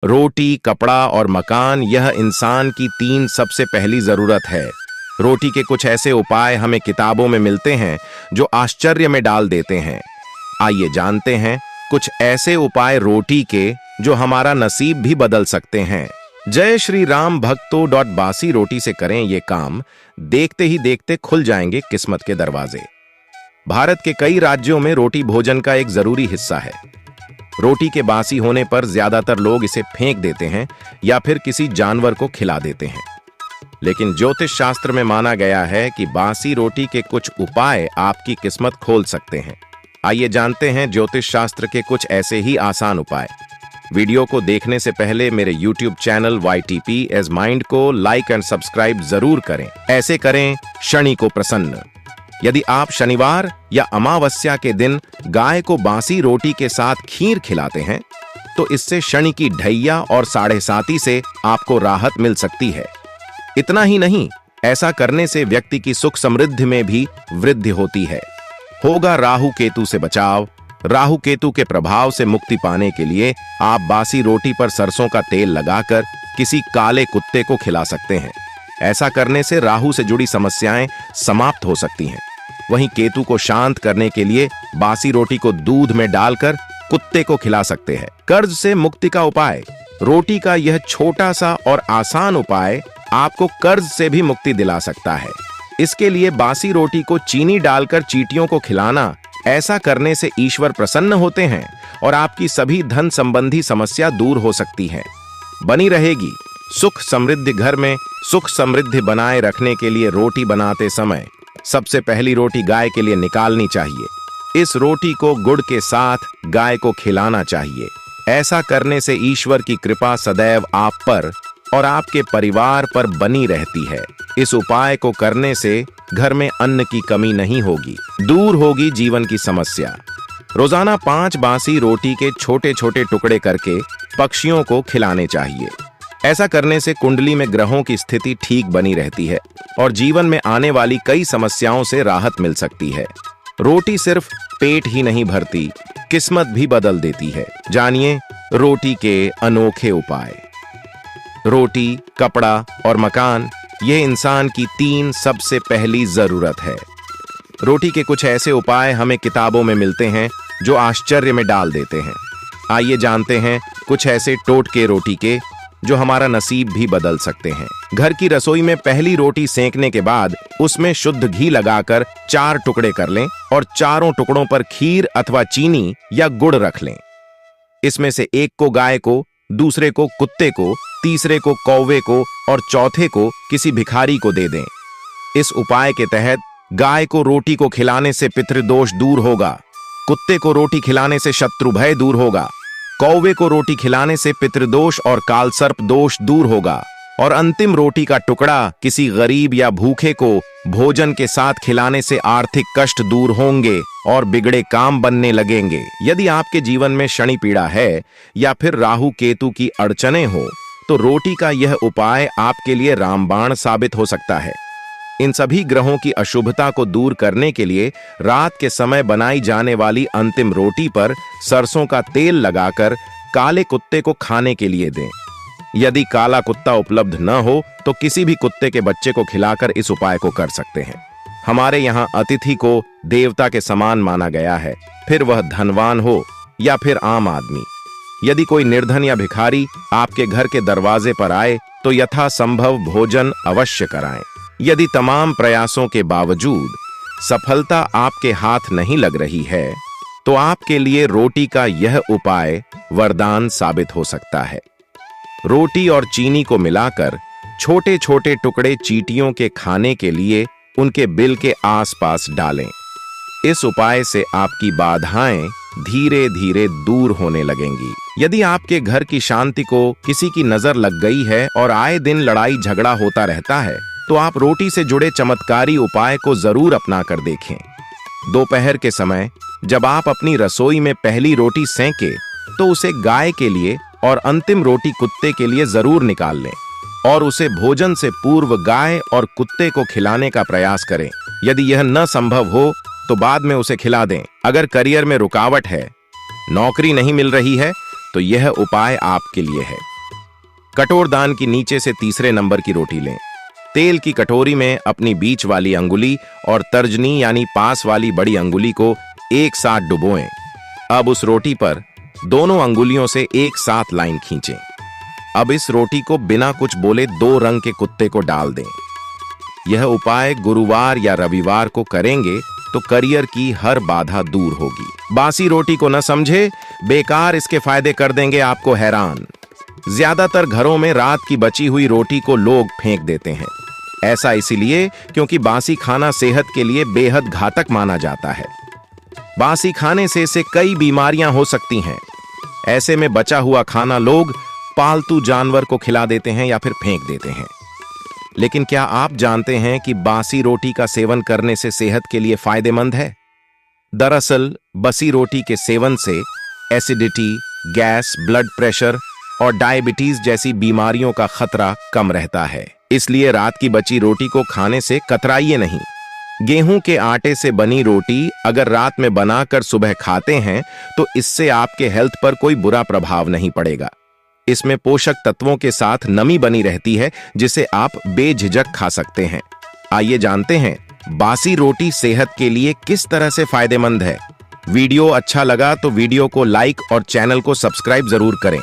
रोटी, कपड़ा और मकान, यह इंसान की 3 सबसे पहली जरूरत है। रोटी के कुछ ऐसे उपाय हमें किताबों में मिलते हैं जो आश्चर्य में डाल देते हैं। आइए जानते हैं कुछ ऐसे उपाय रोटी के जो हमारा नसीब भी बदल सकते हैं। जय श्री राम भक्तों। बासी रोटी से करें ये काम, देखते ही देखते खुल जाएंगे किस्मत के दरवाजे। भारत के कई राज्यों में रोटी भोजन का एक जरूरी हिस्सा है। रोटी के बासी होने पर ज्यादातर लोग इसे फेंक देते हैं या फिर किसी जानवर को खिला देते हैं। लेकिन ज्योतिष शास्त्र में माना गया है कि बासी रोटी के कुछ उपाय आपकी किस्मत खोल सकते हैं। आइए जानते हैं ज्योतिष शास्त्र के कुछ ऐसे ही आसान उपाय। वीडियो को देखने से पहले मेरे YouTube channel YTP as Mind को लाइक एंड सब्सक्राइब जरूर करें। ऐसे करें शनि को प्रसन्न। यदि आप शनिवार या अमावस्या के दिन गाय को बासी रोटी के साथ खीर खिलाते हैं तो इससे शनि की ढैया और 7.5 से आपको राहत मिल सकती है। इतना ही नहीं, ऐसा करने से व्यक्ति की सुख समृद्धि में भी वृद्धि होती है। होगा राहु केतु से बचाव। राहु केतु के प्रभाव से मुक्ति पाने के लिए आप बासी रोटी पर सरसों का तेल लगाकर किसी काले कुत्ते को खिला सकते हैं। ऐसा करने से राहु से जुड़ी समस्याएं समाप्त हो सकती हैं। वहीं केतु को शांत करने के लिए बासी रोटी को दूध में डालकर कुत्ते को खिला सकते हैं। कर्ज से मुक्ति का उपाय। रोटी का यह छोटा सा और आसान उपाय आपको कर्ज से भी मुक्ति दिला सकता है। इसके लिए बासी रोटी को चीनी डालकर चींटियों को खिलाना। ऐसा करने से ईश्वर प्रसन्न होते हैं और आपकी सभी धन संबंधी समस्या दूर हो सकती है, बनी रहेगी। सुख समृद्धि। घर में सुख समृद्धि बनाए रखने के लिए रोटी बनाते समय सबसे पहली रोटी गाय के लिए निकालनी चाहिए। इस रोटी को गुड़ के साथ गाय को खिलाना चाहिए। ऐसा करने से ईश्वर की कृपा सदैव आप पर और आपके परिवार पर बनी रहती है। इस उपाय को करने से घर में अन्न की कमी नहीं होगी, दूर होगी जीवन की समस्या। रोजाना 5 बासी रोटी के छोटे छोटे टुकड़े करके पक्षियों को खिलाने चाहिए। ऐसा करने से कुंडली में ग्रहों की स्थिति ठीक बनी रहती है और जीवन में आने वाली कई समस्याओं से राहत मिल सकती है। रोटी सिर्फ पेट ही नहीं भरती, किस्मत भी बदल देती है। जानिए रोटी के अनोखे उपाय। रोटी, कपड़ा और मकान, यह इंसान की 3 सबसे पहली जरूरत है। रोटी के कुछ ऐसे उपाय हमें किताबों में मिलते हैं जो आश्चर्य में डाल देते हैं। आइए जानते हैं कुछ ऐसे टोटके रोटी के जो हमारा नसीब भी बदल सकते हैं। घर की रसोई में पहली रोटी सेंकने के बाद उसमें शुद्ध घी लगाकर 4 टुकड़े कर लें और चारों टुकड़ों पर खीर अथवा चीनी या गुड़ रख लें। इसमें से एक को गाय को, दूसरे को कुत्ते को, तीसरे को कौवे को और चौथे को किसी भिखारी को दे दें। इस उपाय के तहत गाय को रोटी को खिलाने से पितृदोष दूर होगा, कुत्ते को रोटी खिलाने से शत्रु भय दूर होगा, कौवे को रोटी खिलाने से पितृदोष और कालसर्प दोष दूर होगा और अंतिम रोटी का टुकड़ा किसी गरीब या भूखे को भोजन के साथ खिलाने से आर्थिक कष्ट दूर होंगे और बिगड़े काम बनने लगेंगे। यदि आपके जीवन में शनि पीड़ा है या फिर राहु केतु की अड़चने हो तो रोटी का यह उपाय आपके लिए रामबाण साबित हो सकता है। इन सभी ग्रहों की अशुभता को दूर करने के लिए रात के समय बनाई जाने वाली अंतिम रोटी पर सरसों का तेल लगाकर काले कुत्ते को खाने के लिए दें। यदि काला कुत्ता उपलब्ध न हो तो किसी भी कुत्ते के बच्चे को खिलाकर इस उपाय को कर सकते हैं। हमारे यहाँ अतिथि को देवता के समान माना गया है, फिर वह धनवान हो या फिर आम आदमी। यदि कोई निर्धन या भिखारी आपके घर के दरवाजे पर आए तो यथासंभव भोजन अवश्य कराएं। यदि तमाम प्रयासों के बावजूद सफलता आपके हाथ नहीं लग रही है तो आपके लिए रोटी का यह उपाय वरदान साबित हो सकता है। रोटी और चीनी को मिलाकर छोटे छोटे टुकड़े चींटियों के खाने के लिए उनके बिल के आसपास डालें। इस उपाय से आपकी बाधाएं धीरे धीरे दूर होने लगेंगी। यदि आपके घर की शांति को किसी की नजर लग गई है और आए दिन लड़ाई झगड़ा होता रहता है तो आप रोटी से जुड़े चमत्कारी उपाय को जरूर अपना कर देखें। दोपहर के समय जब आप अपनी रसोई में पहली रोटी सेंके तो उसे गाय के लिए और अंतिम रोटी कुत्ते के लिए जरूर निकाल लें और उसे भोजन से पूर्व गाय और कुत्ते को खिलाने का प्रयास करें। यदि यह न संभव हो तो बाद में उसे खिला दें। अगर करियर में रुकावट है, नौकरी नहीं मिल रही है तो यह उपाय आपके लिए है। कटोरदान की नीचे से तीसरे नंबर की रोटी लें। तेल की कटोरी में अपनी बीच वाली अंगुली और तर्जनी यानी पास वाली बड़ी अंगुली को एक साथ डुबोएं। अब उस रोटी पर दोनों अंगुलियों से एक साथ लाइन खींचें। अब इस रोटी को बिना कुछ बोले 2 रंग के कुत्ते को डाल दें। यह उपाय गुरुवार या रविवार को करेंगे तो करियर की हर बाधा दूर होगी। बासी रोटी को न समझे, बेकार इसके फायदे कर देंगे आपको हैरान। ज्यादातर घरों में रात की बची हुई रोटी को लोग फेंक देते हैं। ऐसा इसीलिए क्योंकि बासी खाना सेहत के लिए बेहद घातक माना जाता है। बासी खाने से कई बीमारियां हो सकती हैं। ऐसे में बचा हुआ खाना लोग पालतू जानवर को खिला देते हैं या फिर फेंक देते हैं। लेकिन क्या आप जानते हैं कि बासी रोटी का सेवन करने से सेहत के लिए फायदेमंद है? दरअसल बसी रोटी के सेवन से एसिडिटी, गैस, ब्लड प्रेशर और डायबिटीज जैसी बीमारियों का खतरा कम रहता है। इसलिए रात की बची रोटी को खाने से कतराइए नहीं। गेहूं के आटे से बनी रोटी अगर रात में बनाकर सुबह खाते हैं तो इससे आपके हेल्थ पर कोई बुरा प्रभाव नहीं पड़ेगा। इसमें पोषक तत्वों के साथ नमी बनी रहती है जिसे आप बेझिझक खा सकते हैं। आइए जानते हैं बासी रोटी सेहत के लिए किस तरह से फायदेमंद है। वीडियो अच्छा लगा तो वीडियो को लाइक और चैनल को सब्सक्राइब जरूर करें।